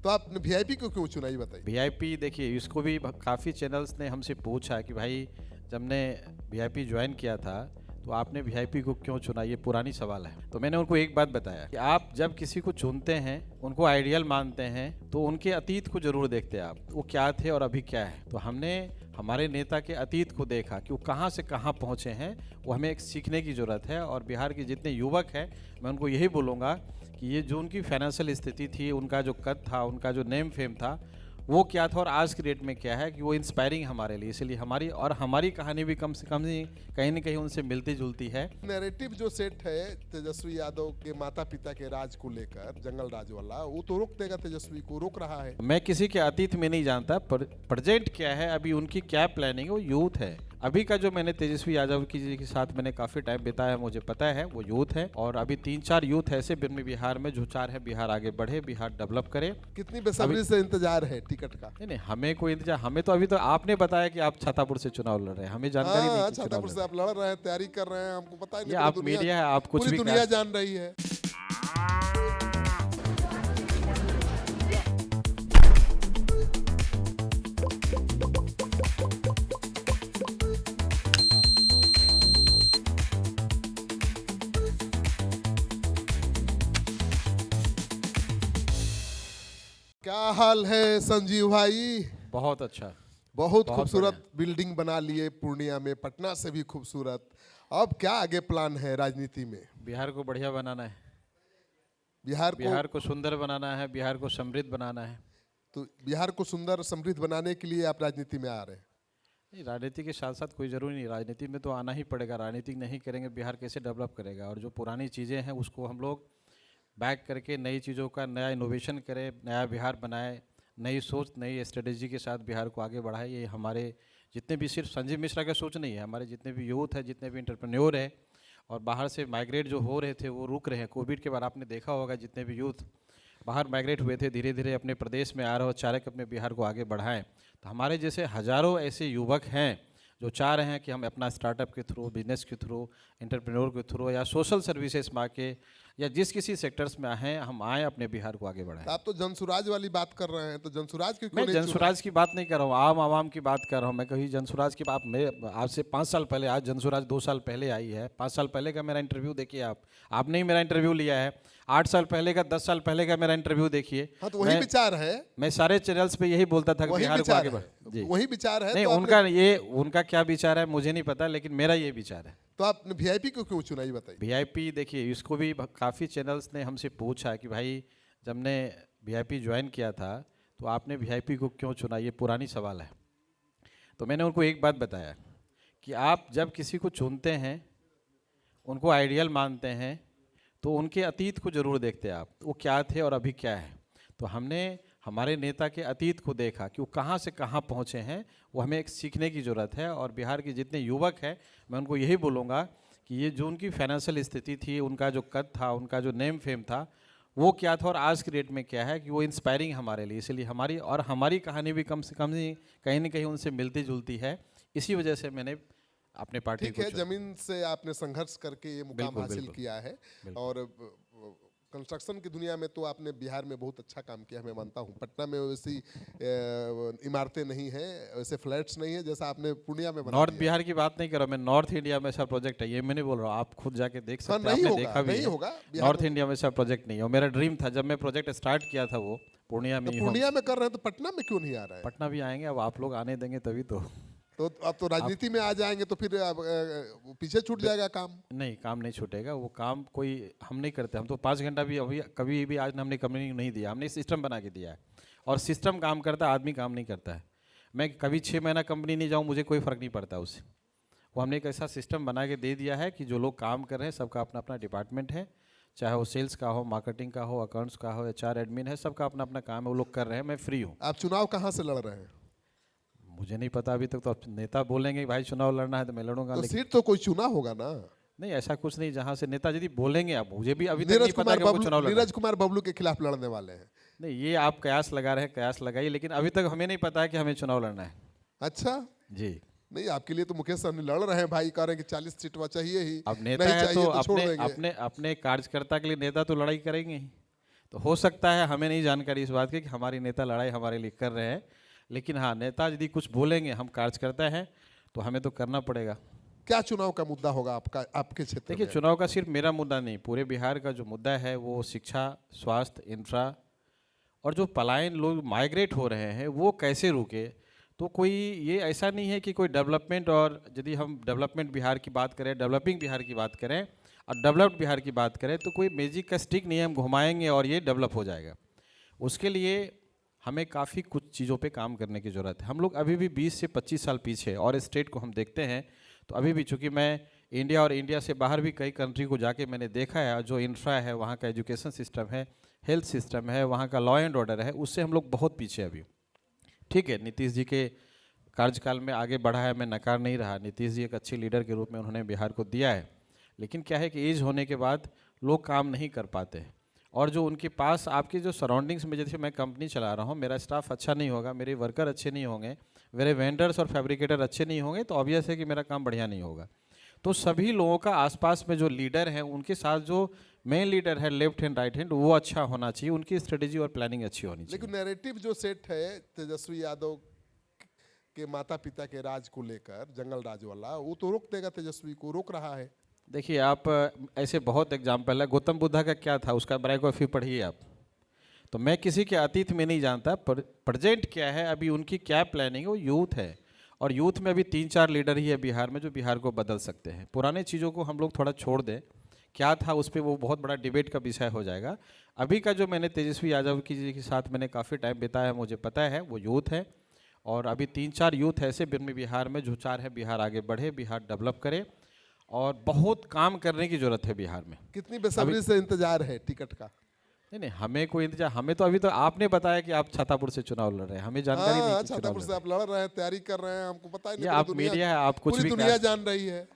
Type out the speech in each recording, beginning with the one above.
तो आपने वीआईपी को क्यों चुना, ये बताइए। वीआईपी देखिए, इसको भी काफ़ी चैनल्स ने हमसे पूछा कि भाई जब ने वीआईपी ज्वाइन किया था तो आपने वीआईपी को क्यों चुना, ये पुरानी सवाल है। तो मैंने उनको एक बात बताया कि आप जब किसी को चुनते हैं, उनको आइडियल मानते हैं, तो उनके अतीत को जरूर देखते हैं आप, वो क्या थे और अभी क्या है। तो हमने हमारे नेता के अतीत को देखा कि वो कहाँ से कहाँ पहुँचे हैं, वो हमें एक सीखने की ज़रूरत है। और बिहार के जितने युवक हैं, मैं उनको यही बोलूँगा कि ये जो उनकी फाइनेंशियल स्थिति थी, उनका जो कद था, उनका जो नेम फेम था, वो क्या था और आज की डेट में क्या है, कि वो इंस्पायरिंग हमारे लिए। इसलिए हमारी कहानी भी कम से कम ही कहीं ना कहीं उनसे मिलती जुलती है। नैरेटिव जो सेट है तेजस्वी यादव के माता पिता के राज को लेकर, जंगल राज वाला, वो तो रोक देगा, तेजस्वी को रोक रहा है। मैं किसी के अतीत में नहीं जानता, प्रेजेंट क्या है, अभी उनकी क्या प्लानिंग है, वो यूथ है। अभी का जो मैंने तेजस्वी यादव की जी के साथ मैंने काफ़ी टाइम बिताया, मुझे पता है वो यूथ है। और अभी 3-4 यूथ ऐसे बिहार में जो चार है बिहार आगे बढ़े, बिहार डेवलप करे। कितनी बेसब्री से इंतजार है टिकट का? नहीं, हमें कोई इंतजार, हमें तो अभी तो आपने बताया कि आप छातापुर से चुनाव लड़ रहे हैं, हमें जानकारी नहीं कि छातापुर से आप लड़ रहे हैं, तैयारी कर रहे हैं, हमको पता ही नहीं। आप मीडिया है, आप कुछ पूरी भी दुनिया जान रही है। क्या हाल है संजीव भाई? बहुत अच्छा, बहुत बहुत खूबसूरत बिल्डिंग बना लिए पूर्णिया में, पटना से भी खूबसूरत। अब क्या आगे प्लान है राजनीति में? बिहार को बढ़िया बनाना है, बिहार को सुंदर बनाना है, बिहार को समृद्ध बनाना है। तो बिहार को सुंदर समृद्ध बनाने के लिए आप राजनीति में आ रहे हैं? नहीं, राजनीति के साथ साथ कोई ज़रूरी नहीं, राजनीति में तो आना ही पड़ेगा। राजनीति नहीं करेंगे बिहार कैसे डेवलप करेगा। और जो पुरानी चीज़ें हैं उसको हम लोग बैक करके नई चीज़ों का नया इनोवेशन करें, नया बिहार बनाए, नई सोच नई स्ट्रेटेजी के साथ बिहार को आगे बढ़ाए। ये हमारे जितने भी, सिर्फ संजीव मिश्रा का सोच नहीं है, हमारे जितने भी यूथ है, जितने भी इंटरप्रेन्योर है और बाहर से माइग्रेट जो हो रहे थे वो रुक रहे हैं। कोविड के बाद आपने देखा होगा जितने भी यूथ बाहर माइग्रेट हुए थे, धीरे धीरे अपने प्रदेश में आ रहे हो, चाह रहे कि अपने बिहार को आगे बढ़ाएं। तो हमारे जैसे हज़ारों ऐसे युवक हैं जो चाह रहे हैं कि हम अपना स्टार्टअप के थ्रू, बिजनेस के थ्रू, एंटरप्रेन्योर के थ्रू या सोशल सर्विसेज में आके या जिस किसी सेक्टर्स में आए हम आए अपने बिहार को आगे बढ़ाएं। आप तो जनसुराज वाली बात कर रहे हैं, तो जनसुराज की मैं जनसुराज की बात नहीं कर रहा हूँ, आम आवाम की बात कर रहा हूँ। मैं कहीं जनसुराज की बात, मैं आज से 5 साल पहले, आज जनसुराज 2 साल पहले आई है। 5 साल पहले का मेरा इंटरव्यू देखिए आपने ही मेरा इंटरव्यू लिया है। 8 साल पहले का, 10 साल पहले का मेरा इंटरव्यू देखिए। हाँ, तो वही विचार है। मैं सारे चैनल्स पे यही बोलता था कि बिहार को आगे बढ़। वही विचार है। नहीं, उनका क्या विचार है मुझे नहीं पता, लेकिन मेरा ये विचार है। तो आपने वीआईपी को क्यों चुना, ये बताइए। वीआईपी देखिए, इसको भी काफ़ी चैनल्स ने हमसे पूछा कि भाई जब ने वीआईपी ज्वाइन किया था तो आपने वीआईपी को क्यों चुना, ये पुरानी सवाल है। तो मैंने उनको एक बात बताया कि आप जब किसी को चुनते हैं, उनको आइडियल मानते हैं, तो उनके अतीत को जरूर देखते हैं आप, वो क्या थे और अभी क्या है। तो हमने हमारे नेता के अतीत को देखा कि वो कहाँ से कहाँ पहुँचे हैं, वो हमें एक सीखने की ज़रूरत है। और बिहार के जितने युवक हैं, मैं उनको यही बोलूँगा कि ये जो उनकी फाइनेंशियल स्थिति थी, उनका जो कद था, उनका जो नेम फेम था, वो क्या था और आज की डेट में क्या है, कि वो इंस्पायरिंग हमारे लिए। इसलिए हमारी कहानी भी कम से कम ही कहीं ना कहीं उनसे मिलती जुलती है। इसी वजह से मैंने अपने पार्टी ठीक है, जमीन से आपने संघर्ष करके ये मुकाम हासिल किया है। और कंस्ट्रक्शन की दुनिया में तो आपने बिहार में बहुत अच्छा काम किया, मैं मानता हूँ। पटना में वैसी इमारतें नहीं है, वैसे फ्लैट्स नहीं है जैसा आपने पूर्णिया में बना नॉर्थ बिहार की बात नहीं कर रहा मैं, नॉर्थ इंडिया में ऐसा प्रोजेक्ट है, ये मैं नहीं बोल रहा हूँ, आप खुद जाके देख सकते हैं, आपने देखा भी है। नॉर्थ इंडिया में ऐसा प्रोजेक्ट नहीं है। और मेरा ड्रीम था, जब मैं प्रोजेक्ट स्टार्ट किया था वो पूर्णिया में। पूर्णिया में कर रहे हैं तो पटना में क्यों नहीं आ रहा है? पटना भी आएंगे, अब आप लोग आने देंगे तभी तो अब तो राजनीति में आ जाएंगे तो फिर पीछे छूट जाएगा काम। नहीं, काम नहीं छूटेगा, वो काम कोई हम नहीं करते। हम तो 5 घंटा भी अभी कभी भी आज हमने कंपनी नहीं दिया, हमने सिस्टम बना के दिया है। और सिस्टम काम करता है, आदमी काम नहीं करता है। मैं कभी 6 महीना कंपनी नहीं जाऊँ, मुझे कोई फ़र्क नहीं पड़ता उससे। वो हमने एक ऐसा सिस्टम बना के दे दिया है कि जो लोग काम कर रहे हैं सबका अपना अपना डिपार्टमेंट है, चाहे वो सेल्स का हो, मार्केटिंग का हो, अकाउंट्स का हो, HR एडमिन है, सबका अपना अपना काम है, वो लोग कर रहे हैं, मैं फ्री हूँ। आप चुनाव कहाँ से लड़ रहे हैं? मुझे नहीं पता अभी तक, तो नेता बोलेंगे भाई चुनाव लड़ना है तो मैं लड़ूंगा। तो सीट तो कोई चुना होगा ना? नहीं, ऐसा कुछ नहीं, जहाँ से नेता यदि बोलेंगे। अब मुझे भी अभी तक नहीं पता कि वो चुनाव लड़ना है। नीरज कुमार बबलू के खिलाफ लड़ने वाले हैं। नहीं, ये आप कयास लगा रहे हैं, कयास लगाइए, लेकिन अभी तक हमें नहीं पता है कि हमें चुनाव लड़ना है। अच्छा जी, नहीं, आपके लिए तो मुकेश सहनी लड़ रहे हैं भाई, कह रहे हैं कि 40 सीट चाहिए ही। अब नेता है तो अपने कार्यकर्ता के लिए नेता तो लड़ाई करेंगे ही। तो हो सकता है हमें नहीं जानकारी इस बात की कि हमारी नेता लड़ाई हमारे लिए कर रहे हैं, लेकिन हाँ, नेता यदि कुछ बोलेंगे, हम कार्यकर्ता हैं, तो हमें तो करना पड़ेगा। क्या चुनाव का मुद्दा होगा आपका, आपके क्षेत्र देखिए, में? चुनाव का सिर्फ मेरा मुद्दा नहीं, पूरे बिहार का जो मुद्दा है वो शिक्षा, स्वास्थ्य, इंफ्रा, और जो पलायन लोग माइग्रेट हो रहे हैं वो कैसे रुके। तो कोई ये ऐसा नहीं है कि कोई डेवलपमेंट, और यदि हम डेवलपमेंट बिहार की बात करें, डेवलपिंग बिहार की बात करें और डेवलप्ड बिहार की बात करें, तो कोई मैजिक का स्टिक नहीं है हम घुमाएंगे और ये डेवलप हो जाएगा। उसके लिए हमें काफ़ी कुछ चीज़ों पे काम करने की ज़रूरत है। हम लोग अभी भी 20 से 25 साल पीछे, और स्टेट को हम देखते हैं तो अभी भी, चूँकि मैं इंडिया और इंडिया से बाहर भी कई कंट्री को जाके मैंने देखा है, जो इंफ्रा है, वहाँ का एजुकेशन सिस्टम है, हेल्थ सिस्टम है, वहाँ का लॉ एंड ऑर्डर है, उससे हम लोग बहुत पीछे अभी। ठीक है, नीतीश जी के कार्यकाल में आगे बढ़ा है, मैं नकार नहीं रहा, नीतीश जी एक अच्छे लीडर के रूप में उन्होंने बिहार को दिया है, लेकिन क्या है कि एज होने के बाद लोग काम नहीं कर पाते हैं, और जो उनके पास आपके जो सराउंडिंग्स में, जैसे मैं कंपनी चला रहा हूँ, मेरा स्टाफ अच्छा नहीं होगा, मेरे वर्कर अच्छे नहीं होंगे, मेरे वेंडर्स और फैब्रिकेटर अच्छे नहीं होंगे, तो ऑब्वियस है कि मेरा काम बढ़िया नहीं होगा। तो सभी लोगों का आसपास में जो लीडर हैं, उनके साथ जो मेन लीडर है, लेफ्ट हैंड राइट हैंड, वो अच्छा होना चाहिए, उनकी स्ट्रेटेजी और प्लानिंग अच्छी होनी चाहिए। लेकिन नैरेटिव जो सेट है तेजस्वी यादव के माता पिता के राज को लेकर, जंगल राज वाला, वो तो रोक देगा, तेजस्वी को रोक रहा है। देखिए, आप ऐसे बहुत एग्जाम्पल है, गौतम बुद्धा का क्या था, उसका बायोग्राफी पढ़िए आप। तो मैं किसी के अतीत में नहीं जानता, पर प्रेजेंट क्या है, अभी उनकी क्या प्लानिंग है, वो यूथ है, और यूथ में अभी 3-4 लीडर ही है बिहार में जो बिहार को बदल सकते हैं। पुराने चीज़ों को हम लोग थोड़ा छोड़ दें, क्या था उस पर वो बहुत बड़ा डिबेट का विषय हो जाएगा। अभी का जो मैंने तेजस्वी यादव की जी के साथ मैंने काफ़ी टाइम बिताया है, मुझे पता है वो यूथ है, और अभी 3-4 यूथ ऐसे बिहार में जो चार है बिहार आगे बढ़े, बिहार डेवलप करे, और बहुत काम करने की ज़रूरत है बिहार में। कितनी बेसब्री से इंतजार है टिकट का? नहीं नहीं, हमें कोई इंतजार, हमें तो अभी तो आपने बताया कि आप छातापुर से चुनाव लड़ रहे हैं, हमें जानकारी नहीं हाँ, कि चुनाव छातापुर लड़ से रहे आप लड़ रहे हैं, तैयारी कर रहे हैं, हमको पता ही हैं। नहीं, ये आप मीडिया है, आप कुछ पूरी भी दुनिया जान रही है।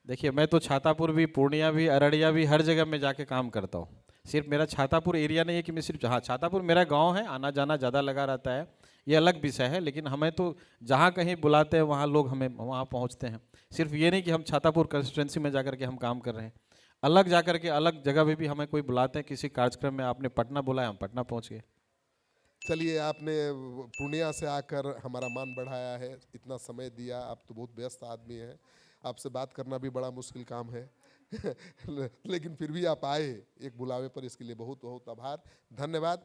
देखिए, मैं तो छातापुर भी, पूर्णिया भी, अररिया भी, हर जगह में जाके काम करता हूँ। सिर्फ मेरा छातापुर एरिया नहीं है कि मैं सिर्फ, हाँ, छातापुर मेरा गांव है, आना जाना ज़्यादा लगा रहता है, ये अलग विषय है, लेकिन हमें तो जहाँ कहीं बुलाते हैं वहाँ लोग हमें वहाँ पहुँचते हैं। सिर्फ ये नहीं कि हम छातापुर कंस्टिट्यूंसी में जाकर के हम काम कर रहे हैं, अलग जाकर के अलग जगह पे भी हमें कोई बुलाते हैं, किसी कार्यक्रम में आपने पटना बुलाया, हम पटना पहुँच गए। चलिए, आपने पूर्णिया से आकर हमारा मान बढ़ाया है, इतना समय दिया, आप तो बहुत व्यस्त आदमी हैं, आपसे बात करना भी बड़ा मुश्किल काम है लेकिन फिर भी आप आए एक बुलावे पर, इसके लिए बहुत बहुत आभार, धन्यवाद।